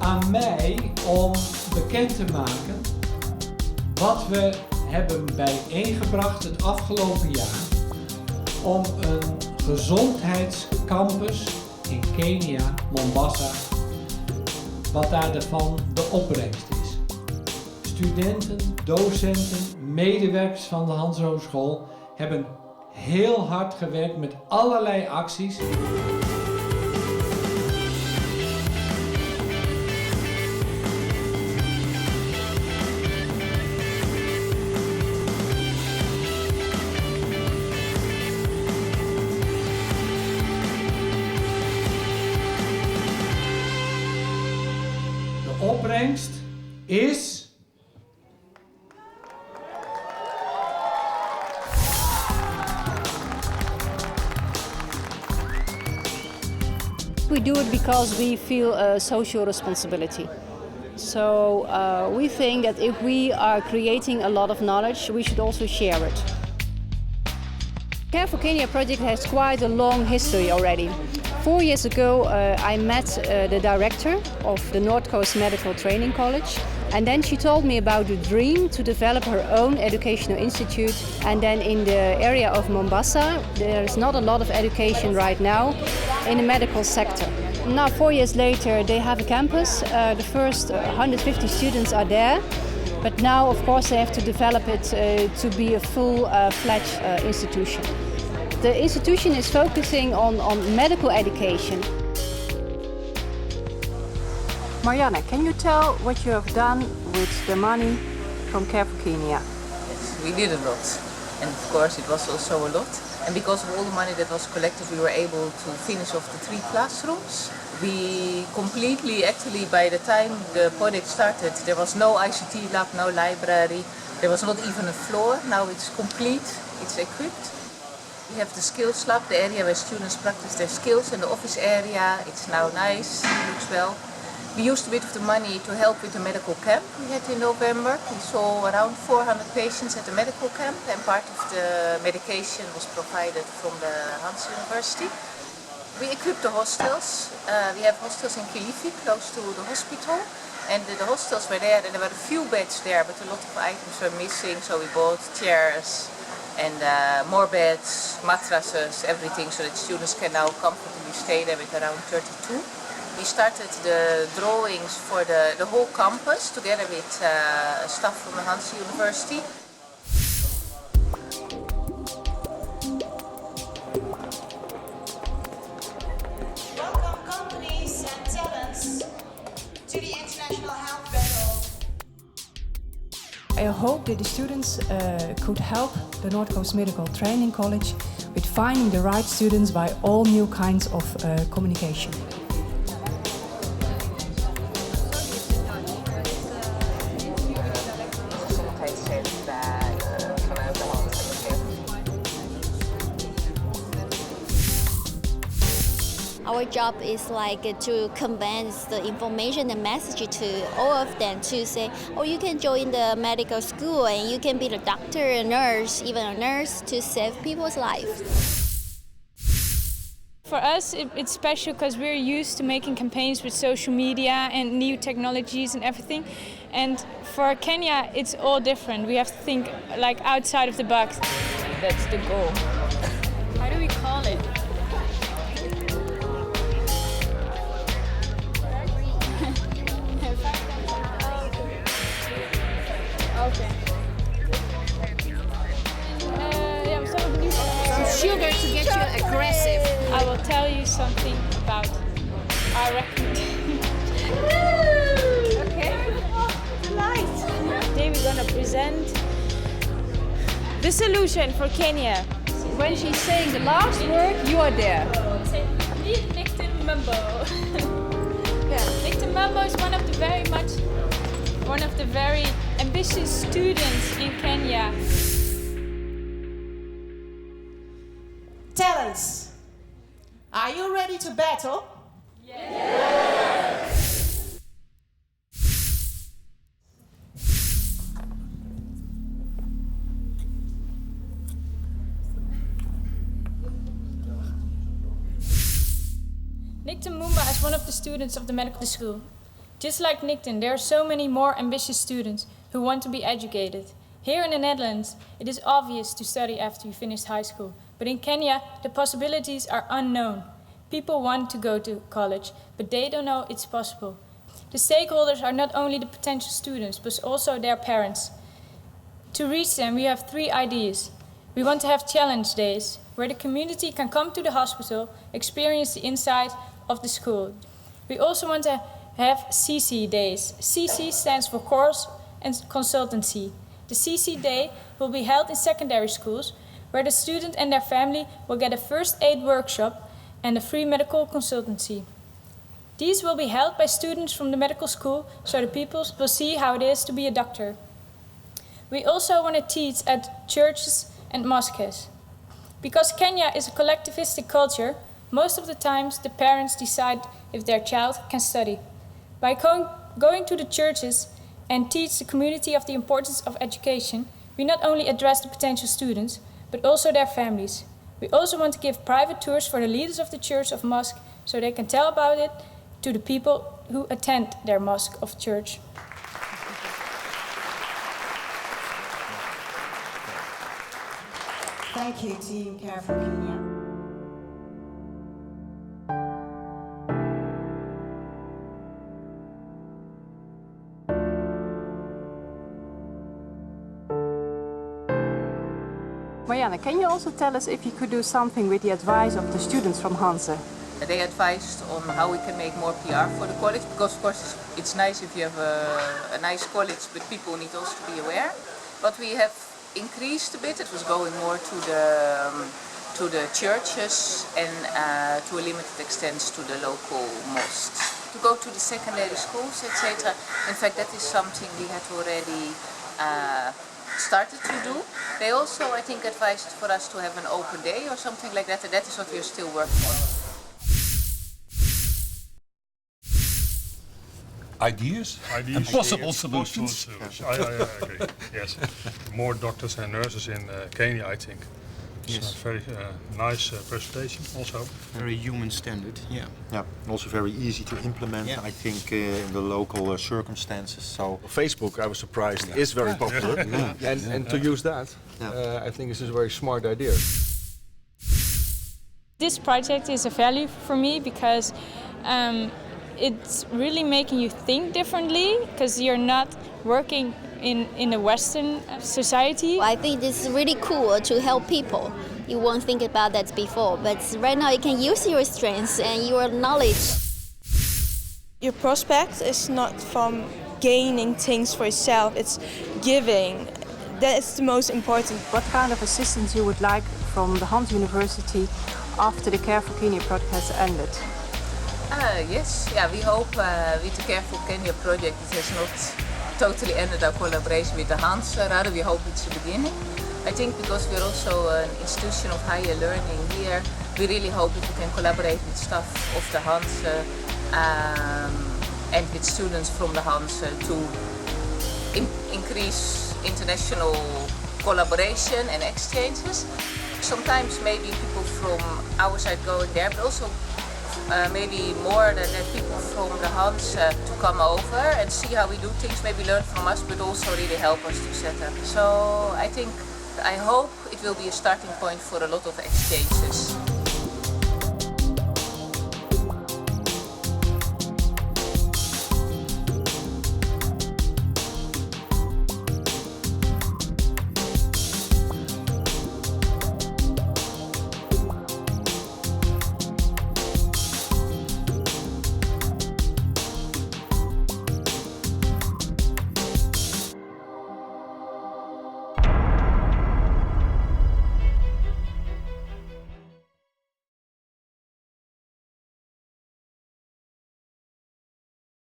aan mij om bekend te maken wat we hebben bijeengebracht het afgelopen jaar om een gezondheidscampus in Kenia, Mombasa, wat daarvan de opbrengst is. Studenten, docenten, medewerkers van de Hans Hogeschool hebben heel hard gewerkt met allerlei acties. De opbrengst is We do it because we feel a social responsibility. So we think that if we are creating a lot of knowledge, we should also share it. CARE4KENYA project has quite a long history already. 4 years ago, I met the director of the North Coast Medical Training College, and then she told me about the dream to develop her own educational institute. And then in the area of Mombasa, there is not a lot of education right now in the medical sector. Now, 4 years later, they have a campus. The first 150 students are there, but now, of course, they have to develop it to be a full-fledged institution. The institution is focusing on medical education. Marianne, can you tell what you have done with the money from CARE4KENYA? Yes, we did a lot, and of course it was also a lot. And because of all the money that was collected, we were able to finish off the 3 classrooms. We completely, actually, by the time the project started, there was no ICT lab, no library. There was not even a floor. Now it's complete, it's equipped. We have the skills lab, the area where students practice their skills, and the office area. It's now nice, looks well. We used a bit of the money to help with the medical camp we had in November. We saw around 400 patients at the medical camp, and part of the medication was provided from the Hans University. We equipped the hostels. We have hostels in Kilifi, close to the hospital. And the hostels were there, and there were a few beds there, but a lot of items were missing, so we bought chairs and more beds, mattresses, everything, so that students can now comfortably stay there with around 32. We started the drawings for the whole campus together with staff from the Hans University. Welcome companies and talents to the International Health Battle. I hope that the students could help the North Coast Medical Training College with finding the right students by all new kinds of communication. Our job is like to convince the information and message to all of them to say, oh, you can join the medical school and you can be a doctor, a nurse, even a nurse to save people's lives. For us, it's special because we're used to making campaigns with social media and new technologies and everything. And for Kenya, it's all different. We have to think like outside of the box. That's the goal. How do we call it? Okay. Some sugar to get you aggressive. I will tell you something about our recommendation. Okay. Today we're gonna present the solution for Kenya. When she's saying the last word, you are there. Nickton Mambo. Nickton Mambo is one of the very ambitious students in Kenya. Talents, are you ready to battle? Nickton Mumba is one of the students of the medical school. Just like Nickton, there are so many more ambitious students who want to be educated. Here in the Netherlands, it is obvious to study after you finish high school, but in Kenya, the possibilities are unknown. People want to go to college, but they don't know it's possible. The stakeholders are not only the potential students, but also their parents. To reach them, we have 3 ideas. We want to have challenge days, where the community can come to the hospital, experience the inside of the school. We also want to have CC days. CC stands for course and consultancy. The CC day will be held in secondary schools, where the student and their family will get a first aid workshop and a free medical consultancy. These will be held by students from the medical school, so the people will see how it is to be a doctor. We also want to teach at churches and mosques. Because Kenya is a collectivistic culture, most of the times the parents decide if their child can study. By going to the churches and teach the community of the importance of education, we not only address the potential students, but also their families. We also want to give private tours for the leaders of the church or mosque, so they can tell about it to the people who attend their mosque or church. Thank you, Team CARE4KENYA. Marianne, can you also tell us if you could do something with the advice of the students from Hanze? They advised on how we can make more PR for the college, because of course it's nice if you have a nice college, but people need also to be aware. But we have increased a bit. It was going more to the churches and to a limited extent to the local mosques. To go to the secondary schools, etc. In fact, that is something we had already started to do. They also, I think, advised for us to have an open day or something like that, and that is what we are still working on. Ideas and possible solutions. I agree. Yes, more doctors and nurses in Kenya, I think. It's Yes. a very nice presentation also. Very human standard, yeah. Yeah, and also very easy to implement, Yeah. I think, in the local circumstances. So Facebook, I was surprised, is very popular. And to use that, I think this is a very smart idea. This project is a value for me because it's really making you think differently, because you're not working in a Western society. I think it's really cool to help people. You won't think about that before, but right now you can use your strengths and your knowledge. Your prospect is not from gaining things for yourself, it's giving. That's the most important. What kind of assistance you would like from the Hanze University after the CARE4KENYA project has ended? Yes, yeah, we hope with the CARE4KENYA project it has not totally ended our collaboration with the Hanze, rather we hope it's the beginning. I think because we're also an institution of higher learning here, we really hope that we can collaborate with staff of the Hanze and with students from the Hanze to increase international collaboration and exchanges. Sometimes maybe people from our side going there, but also maybe more than that, people from the Hanze to come over and see how we do things, maybe learn from us, but also really help us to set up. So I hope it will be a starting point for a lot of exchanges.